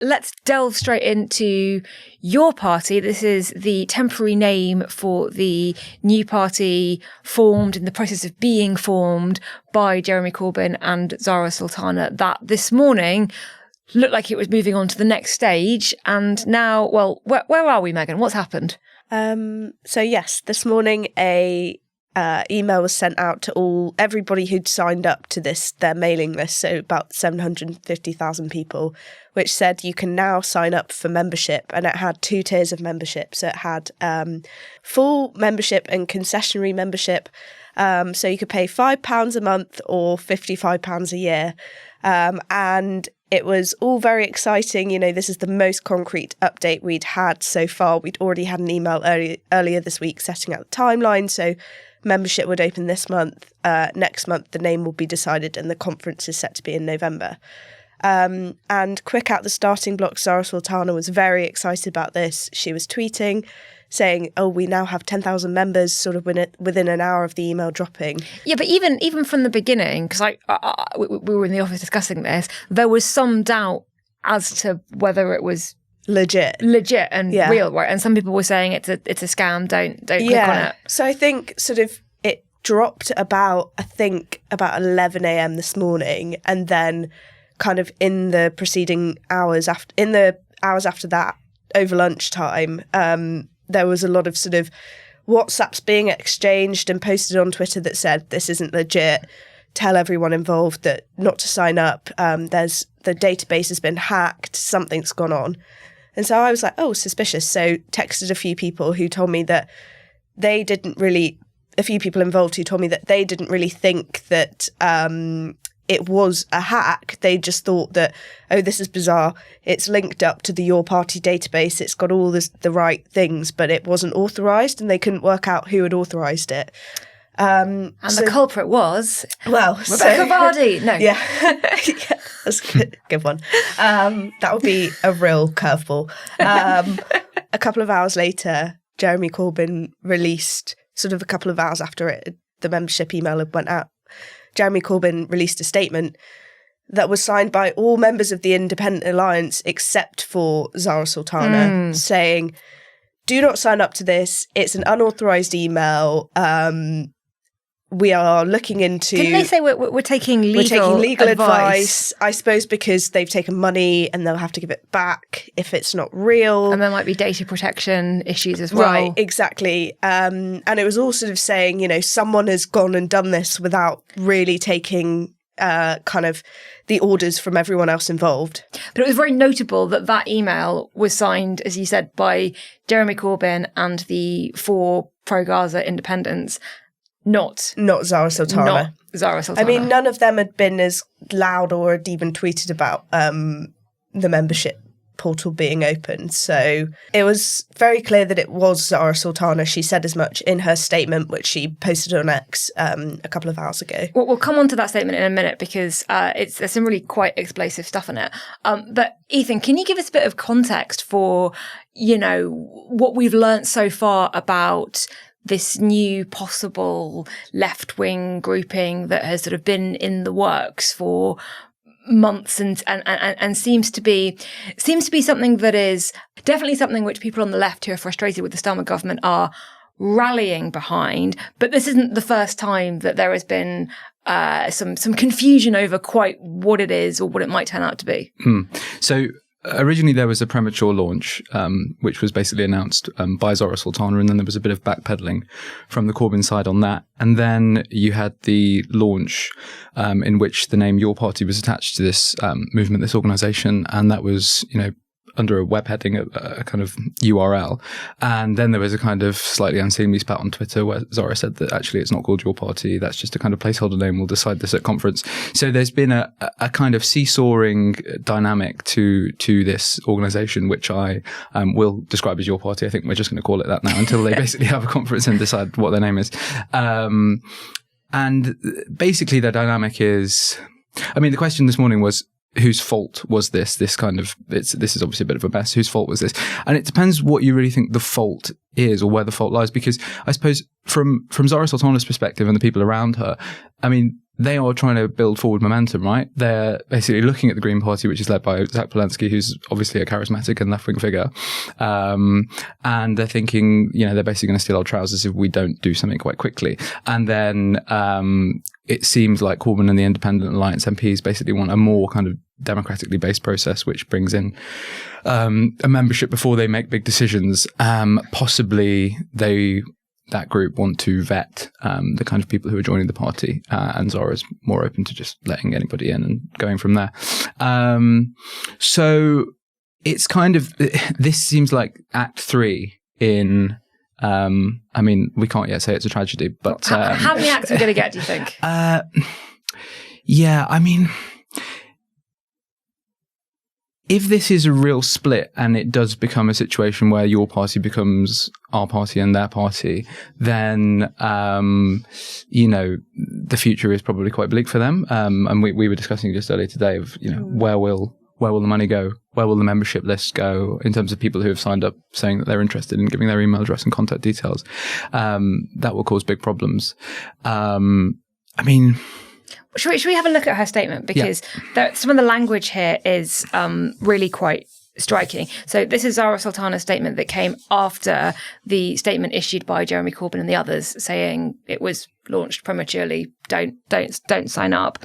let's delve straight into your party. This is the temporary name for the new party formed, in the process of being formed, by Jeremy Corbyn and Zarah Sultana, that this morning looked like it was moving on to the next stage. And now, well, where are we, Megan? What's happened? So yes, this morning a email was sent out to everybody who'd signed up to their mailing list, so about 750,000 people, which said you can now sign up for membership. And it had 2 tiers of membership. So it had full membership and concessionary membership. So you could pay £5 a month or £55 a year. And it was all very exciting. You know, this is the most concrete update we'd had so far. We'd already had an email earlier this week setting out the timeline. So membership would open this month. Next month, the name will be decided and the conference is set to be in November. And quick out the starting block, Zarah Sultana was very excited about this. She was tweeting, saying, "Oh, we now have 10,000 members," sort of within an hour of the email dropping. Yeah, but even from the beginning, because we were in the office discussing this, there was some doubt as to whether it was legit and real, right? And some people were saying it's a scam. Don't click on it. So I think sort of it dropped about 11 a.m. this morning, and then kind of in the preceding hours after that, over lunchtime, there was a lot of sort of WhatsApps being exchanged and posted on Twitter that said, "This isn't legit. Tell everyone involved that not to sign up. The database has been hacked. Something's gone on." And so I was like, "Oh, suspicious." So texted a few people who told me that a few people involved who told me that they didn't really think that it was a hack. They just thought that, "Oh, this is bizarre. It's linked up to the Your Party database. It's got all the right things, but it wasn't authorised," and they couldn't work out who had authorised it. And the culprit was Rebecca Vardy. No, yeah, that's a good one. That would be a real curveball. A couple of hours later, Jeremy Corbyn released, sort of a couple of hours after the membership email went out, Jeremy Corbyn released a statement that was signed by all members of the Independent Alliance except for Zarah Sultana, saying, "Do not sign up to this. It's an unauthorised email. We are looking into..." Didn't they say we're taking legal advice? I suppose because they've taken money and they'll have to give it back if it's not real. And there might be data protection issues as well. Right, exactly. And it was all sort of saying, you know, someone has gone and done this without really taking kind of the orders from everyone else involved. But it was very notable that email was signed, as you said, by Jeremy Corbyn and the 4 pro-Gaza independents. Not Zarah Sultana. Not Zarah Sultana. I mean, none of them had been as loud or had even tweeted about the membership portal being open. So it was very clear that it was Zarah Sultana. She said as much in her statement, which she posted on X a couple of hours ago. Well, we'll come on to that statement in a minute because there's some really quite explosive stuff in it. But Ethan, can you give us a bit of context for, you know, what we've learnt so far about this new possible left-wing grouping that has sort of been in the works for months and seems to be something that is definitely something which people on the left who are frustrated with the Starmer government are rallying behind. But this isn't the first time that there has been some confusion over quite what it is or what it might turn out to be. So originally there was a premature launch, which was basically announced by Zarah Sultana, and then there was a bit of backpedaling from the Corbyn side on that. And then you had the launch in which the name Your Party was attached to this movement, this organisation, and that was, you know, under a web heading, a kind of URL. And then there was a kind of slightly unseemly spat on Twitter where Zarah said that actually it's not called Your Party, that's just a kind of placeholder name, we'll decide this at conference. So there's been a kind of seesawing dynamic to this organisation, which I will describe as Your Party. I think we're just going to call it that now until they basically have a conference and decide what their name is. And basically their dynamic is, I mean, the question this morning was, whose fault was this? This is obviously a bit of a mess. Whose fault was this? And it depends what you really think the fault is or where the fault lies. Because I suppose from Zarah Sultana's perspective and the people around her, I mean, they are trying to build forward momentum, right? They're basically looking at the Green Party, which is led by Zach Polanski, who's obviously a charismatic and left-wing figure. And they're thinking, they're basically going to steal our trousers if we don't do something quite quickly. And then it seems like Corbyn and the Independent Alliance MPs basically want a more kind of democratically based process, which brings in a membership before they make big decisions. Possibly that group want to vet the kind of people who are joining the party, and Zarah's more open to just letting anybody in and going from there. So it's kind of, this seems like Act 3 in, we can't yet say it's a tragedy, but... how many acts are we going to get, do you think? If this is a real split and it does become a situation where your party becomes our party and their party, then, the future is probably quite bleak for them. And we were discussing just earlier today of, where will the money go? Where will the membership list go in terms of people who have signed up saying that they're interested in giving their email address and contact details? That will cause big problems. Should we have a look at her statement? Because some of the language here is really quite striking. So this is Zarah Sultana's statement that came after the statement issued by Jeremy Corbyn and the others saying it was launched prematurely. Don't sign up.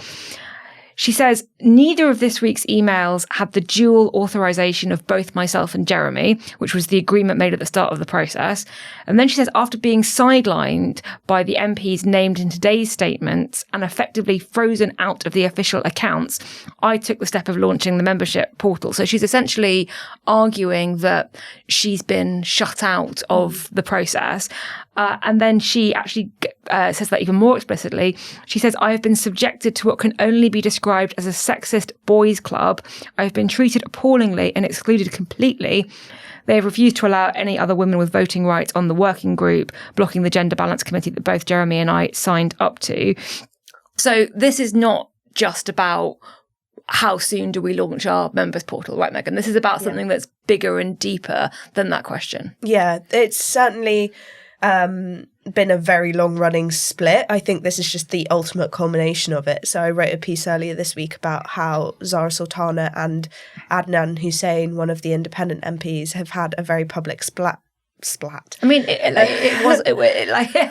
She says, neither of this week's emails had the dual authorization of both myself and Jeremy, which was the agreement made at the start of the process. And then she says, after being sidelined by the MPs named in today's statements and effectively frozen out of the official accounts, I took the step of launching the membership portal. So she's essentially arguing that she's been shut out of the process. And then she actually says that even more explicitly. She says, I have been subjected to what can only be described as a sexist boys' club. I have been treated appallingly and excluded completely. They have refused to allow any other women with voting rights on the working group, blocking the gender balance committee that both Jeremy and I signed up to. So this is not just about how soon do we launch our members portal, right, Megan? This is about something that's bigger and deeper than that question. Yeah, it's certainly been a very long-running split. I think this is just the ultimate culmination of it. So I wrote a piece earlier this week about how Zarah Sultana and Adnan Hussein, one of the independent MPs, have had a very public splat. I mean, it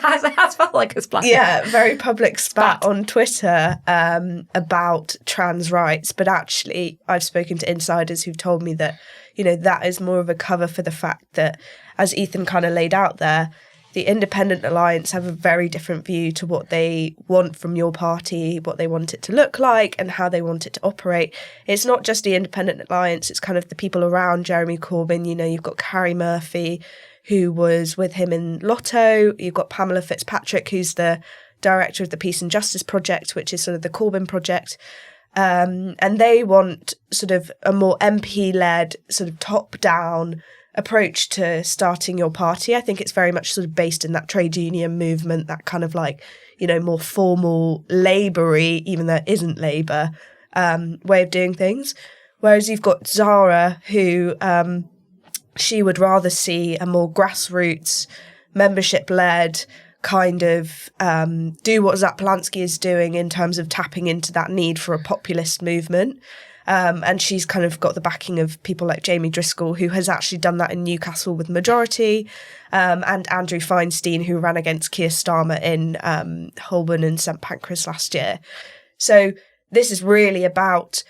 has felt like a splat. Yeah, very public spat on Twitter about trans rights. But actually, I've spoken to insiders who've told me that, that is more of a cover for the fact that, as Ethan kind of laid out there, the Independent Alliance have a very different view to what they want from your party, what they want it to look like and how they want it to operate. It's not just the Independent Alliance, it's kind of the people around Jeremy Corbyn. You've got Carrie Murphy, who was with him in Lotto. You've got Pamela Fitzpatrick, who's the director of the Peace and Justice Project, which is sort of the Corbyn project. And they want sort of a more MP-led, sort of top-down approach to starting your party. I think it's very much sort of based in that trade union movement, that kind of more formal Labour-y, even though it isn't Labour, way of doing things. Whereas you've got Zarah, who she would rather see a more grassroots, membership-led kind of do what Zach Polanski is doing in terms of tapping into that need for a populist movement. And she's kind of got the backing of people like Jamie Driscoll, who has actually done that in Newcastle with Majority, and Andrew Feinstein, who ran against Keir Starmer in Holborn and St Pancras last year. So this is really about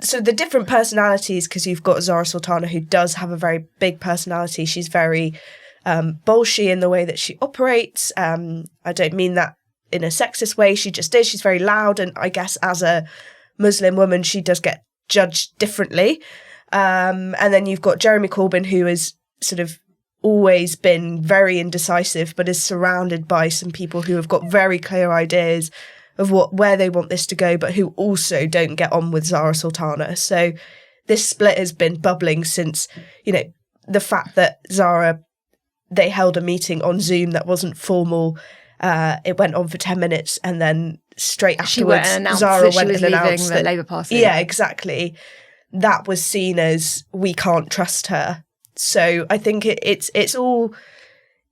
so the different personalities, because you've got Zarah Sultana, who does have a very big personality. She's very bolshy in the way that she operates. I don't mean that in a sexist way. She just is. She's very loud, and I guess as a Muslim woman, she does get judged differently. And then you've got Jeremy Corbyn, who has sort of always been very indecisive, but is surrounded by some people who have got very clear ideas of where they want this to go, but who also don't get on with Zarah Sultana. So this split has been bubbling since, the fact that Zarah, they held a meeting on Zoom that wasn't formal. It went on for 10 minutes, and then straight afterwards, Zarah went and announced the Labour Party. Yeah, exactly. That was seen as, we can't trust her. So I think it's all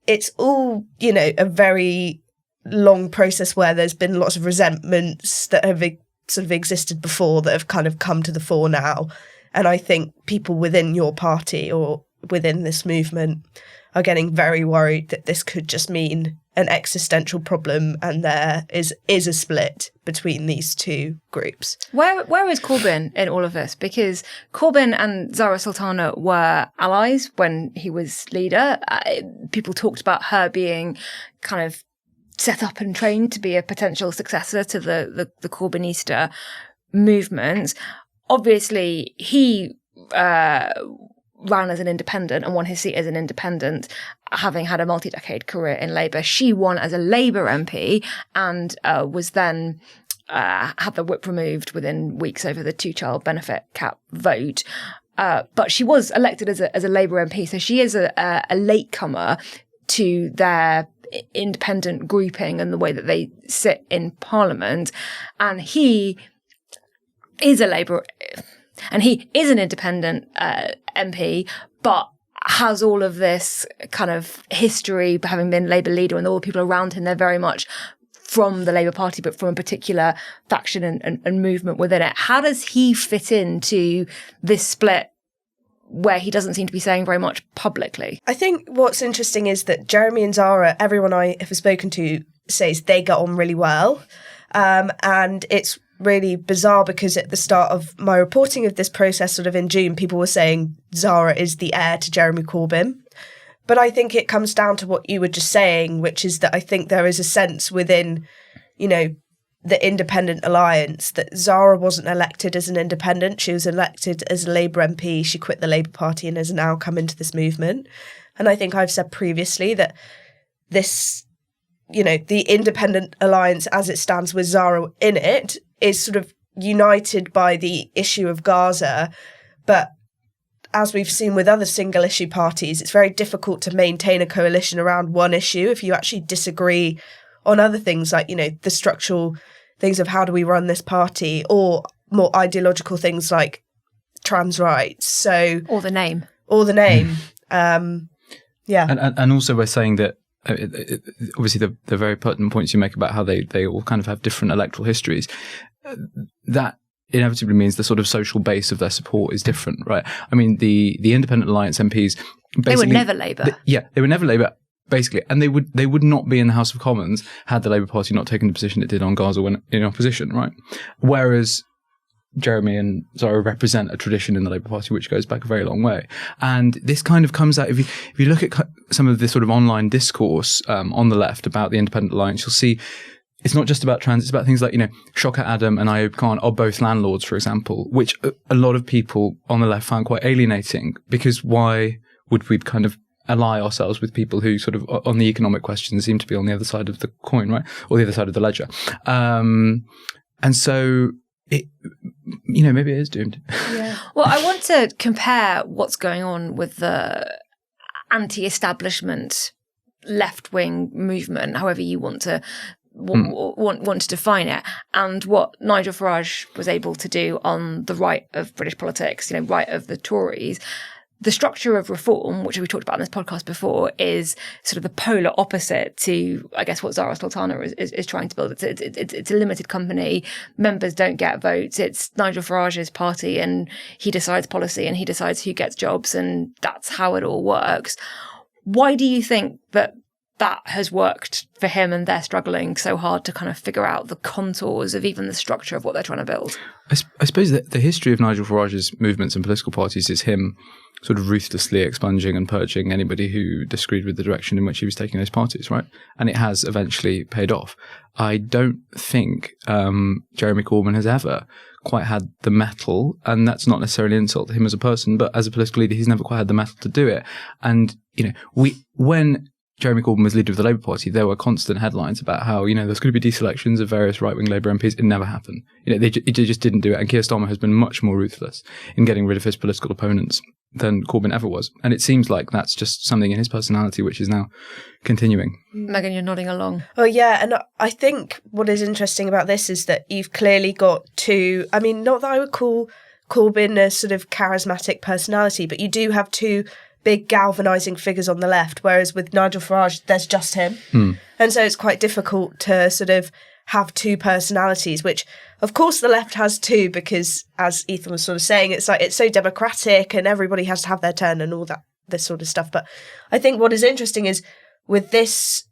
a very long process where there's been lots of resentments that have sort of existed before that have kind of come to the fore now. And I think people within your party or within this movement are getting very worried that this could just mean an existential problem, and there is a split between these two groups. Where is Corbyn in all of this? Because Corbyn and Zarah Sultana were allies when he was leader. People talked about her being kind of set up and trained to be a potential successor to the Corbynista movement. Obviously, he ran as an independent and won his seat as an independent, having had a multi-decade career in Labour. She won as a Labour MP and was then had the whip removed within weeks over the 2-child benefit cap vote. But she was elected as a Labour MP, so she is a latecomer to their independent grouping and the way that they sit in Parliament. And he is a Labour, and he is an independent MP, but has all of this kind of history, having been Labour leader, and all the people around him, they're very much from the Labour Party, but from a particular faction and movement within it. How does he fit into this split where he doesn't seem to be saying very much publicly? I think what's interesting is that Jeremy and Zarah, everyone I have spoken to says they get on really well. And it's really bizarre because at the start of my reporting of this process, sort of in June, people were saying Zarah is the heir to Jeremy Corbyn. But I think it comes down to what you were just saying, which is that I think there is a sense within, the independent alliance that Zarah wasn't elected as an independent. She was elected as a Labour MP. She quit the Labour Party and has now come into this movement. And I think I've said previously that this, the independent alliance as it stands with Zarah in it is sort of united by the issue of Gaza. But as we've seen with other single issue parties, it's very difficult to maintain a coalition around one issue if you actually disagree on other things like, the structural things of how do we run this party, or more ideological things like trans rights. So or the name. Yeah. And also we're saying that obviously the very pertinent points you make about how they all kind of have different electoral histories, that inevitably means the sort of social base of their support is different, right? I mean, the Independent Alliance MPs basically, they were never Labour. They were never Labour, basically, and they would not be in the House of Commons had the Labour Party not taken the position it did on Gaza when in opposition, right? Whereas Jeremy and Zarah represent a tradition in the Labour Party which goes back a very long way. And this kind of comes out, if you look at some of the sort of online discourse on the left about the Independent Alliance, you'll see it's not just about trans, it's about things like, Shocker Adam and Ayub Khan are both landlords, for example, which a lot of people on the left found quite alienating, because why would we kind of ally ourselves with people who sort of on the economic questions seem to be on the other side of the coin, right? Or the other side of the ledger. And so it, maybe it is doomed. Yeah. Well, I want to compare what's going on with the anti-establishment left-wing movement, however you want to want to define it, and what Nigel Farage was able to do on the right of British politics, right of the Tories. The structure of reform, which we talked about in this podcast before, is sort of the polar opposite to, I guess, what Zarah Sultana is trying to build. It's a limited company. Members don't get votes. It's Nigel Farage's party, and he decides policy and he decides who gets jobs, and that's how it all works. Why do you think that has worked for him and they're struggling so hard to kind of figure out the contours of even the structure of what they're trying to build? I suppose that the history of Nigel Farage's movements and political parties is him sort of ruthlessly expunging and purging anybody who disagreed with the direction in which he was taking those parties, right? And it has eventually paid off. I don't think Jeremy Corbyn has ever quite had the mettle, and that's not necessarily an insult to him as a person, but as a political leader, he's never quite had the mettle to do it. And, when Jeremy Corbyn was leader of the Labour Party, there were constant headlines about how, there's going to be deselections of various right-wing Labour MPs. It never happened. They just didn't do it. And Keir Starmer has been much more ruthless in getting rid of his political opponents than Corbyn ever was. And it seems like that's just something in his personality which is now continuing. Megan, you're nodding along. Oh, yeah. And I think what is interesting about this is that you've clearly got two, not that I would call Corbyn a sort of charismatic personality, but you do have two big galvanising figures on the left, whereas with Nigel Farage, there's just him. And so it's quite difficult to sort of have two personalities, which of course the left has too, because as Ethan was sort of saying, it's like it's so democratic and everybody has to have their turn and all that, this sort of stuff. But I think what is interesting is with this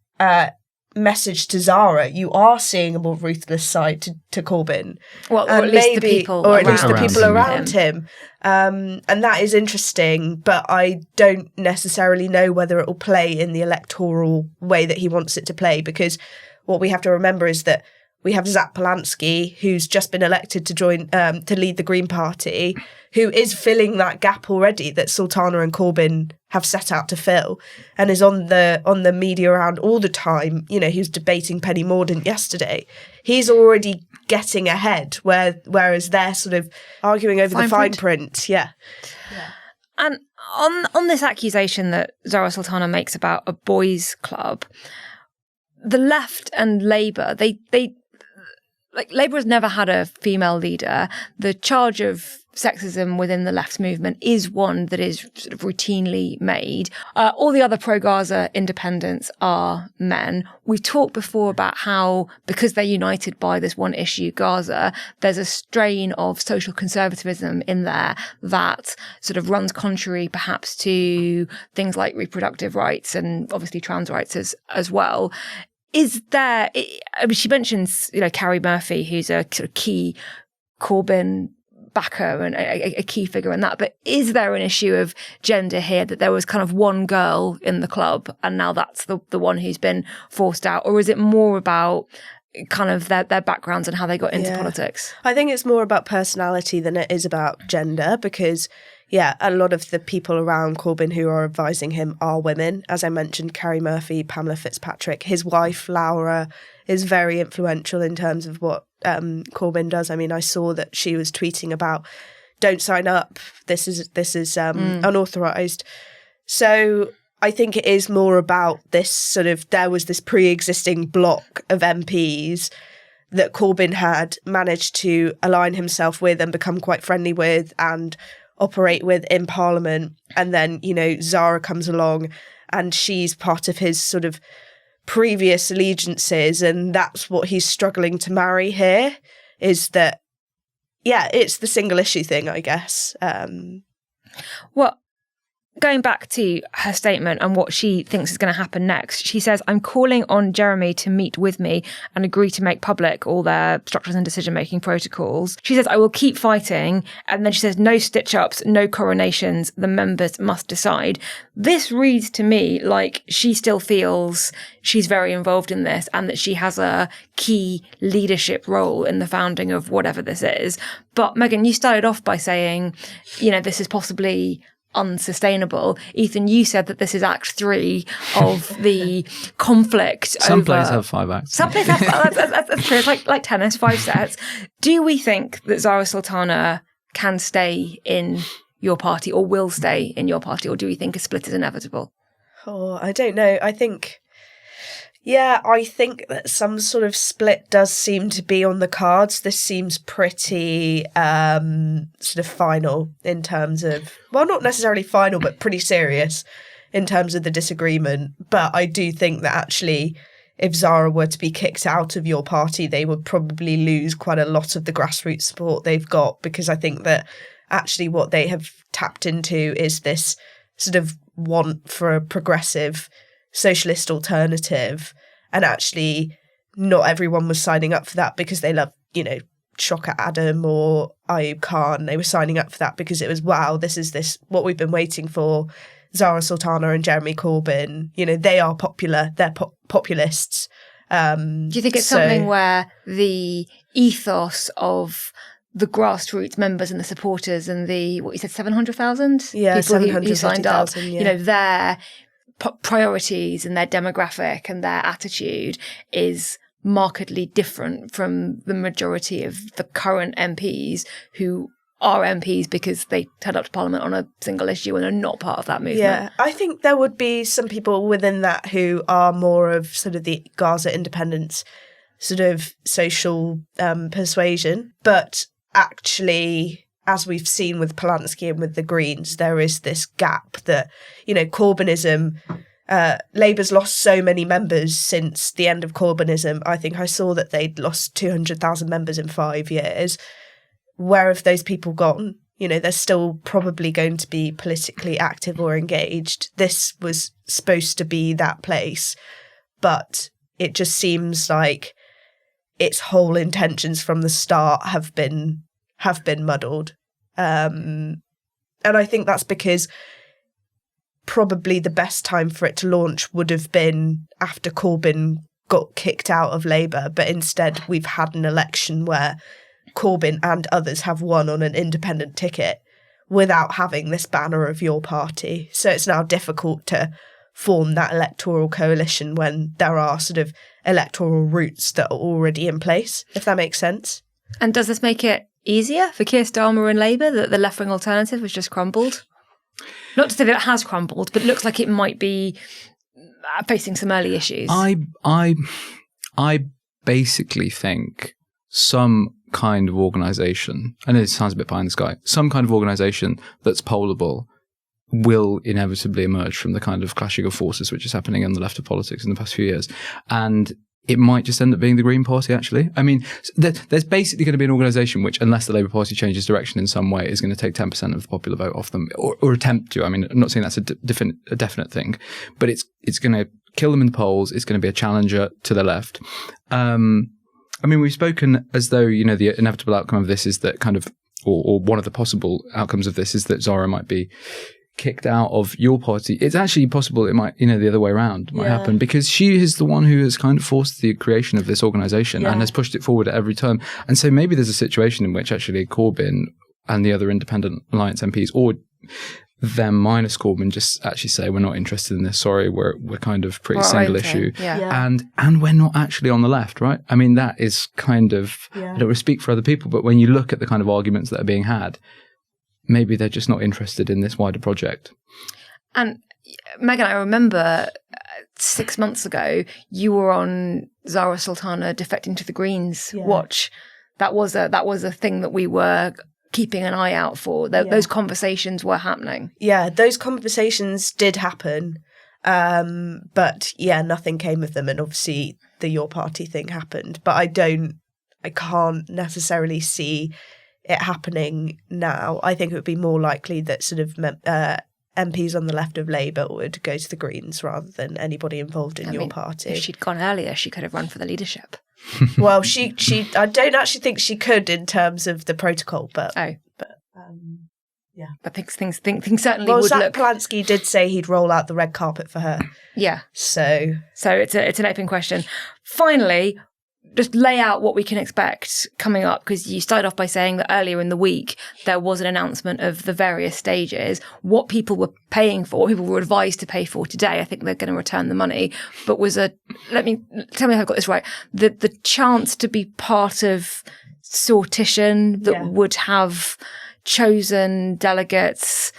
message to Zarah, you are seeing a more ruthless side to Corbyn. Well, or at least the people around him. And that is interesting, but I don't necessarily know whether it will play in the electoral way that he wants it to play, because what we have to remember is that we have Zach Polanski, who's just been elected to join to lead the Green Party, who is filling that gap already that Sultana and Corbyn have set out to fill, and is on the media around all the time. You know, he was debating Penny Mordaunt yesterday. He's already getting ahead, whereas they're sort of arguing over the fine print. Yeah. And on this accusation that Zarah Sultana makes about a boys' club, the left and Labour, they Labour has never had a female leader. The charge of sexism within the left movement is one that is sort of routinely made. All the other pro-Gaza independents are men. We've talked before about how, because they're united by this one issue, Gaza, there's a strain of social conservatism in there that sort of runs contrary perhaps to things like reproductive rights and obviously trans rights as well. Is there, I mean, she mentions, Carrie Murphy, who's a sort of key Corbyn backer and a key figure in that. But is there an issue of gender here, that there was kind of one girl in the club and now that's the one who's been forced out? Or is it more about kind of their backgrounds and how they got into politics? I think it's more about personality than it is about gender, because a lot of the people around Corbyn who are advising him are women. As I mentioned, Carrie Murphy, Pamela Fitzpatrick. His wife, Laura, is very influential in terms of what Corbyn does. I mean, I saw that she was tweeting about, don't sign up, this is unauthorized. So I think it is more about this sort of, there was this pre-existing block of MPs that Corbyn had managed to align himself with and become quite friendly with and operate with in Parliament. And then, Zarah comes along and she's part of his sort of previous allegiances, and that's what he's struggling to marry here, is that, it's the single issue thing, I guess. Well, going back to her statement and what she thinks is going to happen next, she says, I'm calling on Jeremy to meet with me and agree to make public all their structures and decision-making protocols. She says, I will keep fighting. And then she says, no stitch-ups, no coronations. The members must decide. This reads to me like she still feels she's very involved in this and that she has a key leadership role in the founding of whatever this is. But Megan, you started off by saying, this is possibly unsustainable. Ethan, you said that this is Act 3 of the conflict. Some plays have 5 acts. Some plays have. That's true. It's like tennis, 5 sets. Do we think that Zarah Sultana can stay in your party, or will stay in your party, or do we think a split is inevitable? Oh, I don't know. I think that some sort of split does seem to be on the cards. This seems pretty sort of final in terms of, well, not necessarily final, but pretty serious in terms of the disagreement. But I do think that actually, if Zarah were to be kicked out of your party, they would probably lose quite a lot of the grassroots support they've got, because I think that actually what they have tapped into is this sort of want for a progressive socialist alternative, and actually not everyone was signing up for that because they love, Shocker Adam or Ayub Khan. They were signing up for that because it was, wow, this is what we've been waiting for. Zarah Sultana and Jeremy Corbyn, they are popular, they're populists. Do you think it's something where the ethos of the grassroots members and the supporters and the, what you said, 700,000? Yeah, people who signed up, yeah. their priorities and their demographic and their attitude is markedly different from the majority of the current MPs who are MPs because they turned up to Parliament on a single issue and are not part of that movement. Yeah, I think there would be some people within that who are more of sort of the Gaza independence sort of social persuasion, but actually as we've seen with Polanski and with the Greens, there is this gap that, Corbynism, Labour's lost so many members since the end of Corbynism. I think I saw that they'd lost 200,000 members in 5 years. Where have those people gone? They're still probably going to be politically active or engaged. This was supposed to be that place, but it just seems like its whole intentions from the start have been muddled. And I think that's because probably the best time for it to launch would have been after Corbyn got kicked out of Labour, but instead we've had an election where Corbyn and others have won on an independent ticket without having this banner of your party. So it's now difficult to form that electoral coalition when there are sort of electoral routes that are already in place, if that makes sense. And does this make it easier for Keir Starmer and Labour that the left-wing alternative has just crumbled? Not to say that it has crumbled, but it looks like it might be facing some early issues. I basically think some kind of organisation, I know this sounds a bit pie in the sky, some kind of organisation that's pollable will inevitably emerge from the kind of clashing of forces which is happening on the left of politics in the past few years. And it might just end up being the Green Party, actually. I mean, there's basically going to be an organisation which, unless the Labour Party changes direction in some way, is going to take 10% of the popular vote off them, or attempt to. I mean, I'm not saying that's a definite thing, but it's going to kill them in the polls. It's going to be a challenger to the left. I mean, we've spoken as though, the inevitable outcome of this is that kind of, or one of the possible outcomes of this is that Zarah might be kicked out of your party. It's actually possible it might, the other way around might happen, because she is the one who has kind of forced the creation of this organisation and has pushed it forward at every turn. And so maybe there's a situation in which actually Corbyn and the other independent alliance MPs, or them minus Corbyn, just actually say, we're not interested in this. Sorry, we're kind of pretty single issue. Yeah. And we're not actually on the left, right? I mean, that is kind of, I don't want to speak for other people, but when you look at the kind of arguments that are being had, maybe they're just not interested in this wider project. And Megan, I remember 6 months ago, you were on Zarah Sultana defecting to the Greens watch. That was a thing that we were keeping an eye out for. Those conversations were happening. Yeah, those conversations did happen. But nothing came of them. And obviously the Your Party thing happened. But I can't necessarily see it happening now. I think it would be more likely that sort of MPs on the left of Labour would go to the Greens rather than anybody involved in Your Party. If she'd gone earlier, she could have run for the leadership. Well, she I don't actually think she could in terms of the protocol, but yeah. But things certainly would Zach look. Polanski did say he'd roll out the red carpet for her. Yeah. So it's an open question. Finally, just lay out what we can expect coming up, because you started off by saying that earlier in the week there was an announcement of the various stages, what people were paying for, what people were advised to pay for today. I think they're going to return the money, but tell me if I've got this right, the chance to be part of sortition that would have chosen delegates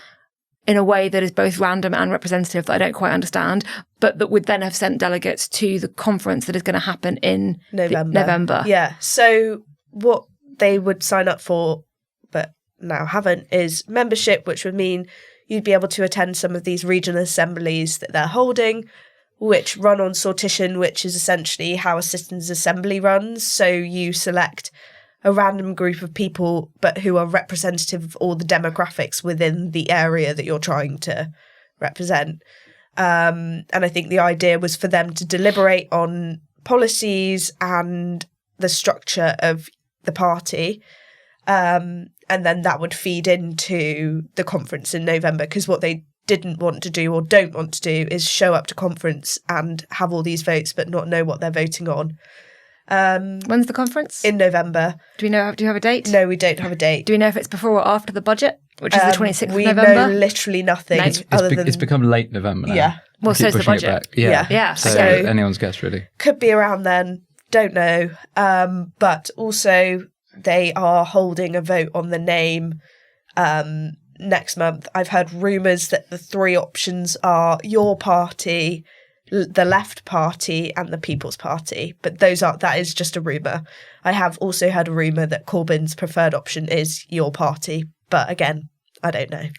in a way that is both random and representative that I don't quite understand, but that would then have sent delegates to the conference that is going to happen in November. Yeah. So what they would sign up for, but now haven't, is membership, which would mean you'd be able to attend some of these regional assemblies that they're holding, which run on sortition, which is essentially how a citizens' assembly runs. So you select a random group of people, but who are representative of all the demographics within the area that you're trying to represent. And I think the idea was for them to deliberate on policies and the structure of the party. And then that would feed into the conference in November, because what they didn't want to do or don't want to do is show up to conference and have all these votes but not know what they're voting on. When's the conference? In November. Do you have a date? No, we don't have a date. Do we know if it's before or after the budget, which is the 26th of November? We know literally nothing. It's become late November now. Yeah. Well, so is the budget. Yeah. So anyone's guess, really. Could be around then. Don't know. But also they are holding a vote on the name next month. I've heard rumours that the three options are Your Party, the Left Party and the People's Party, but that is just a rumour. I have also heard a rumour that Corbyn's preferred option is your party, but again, I don't know.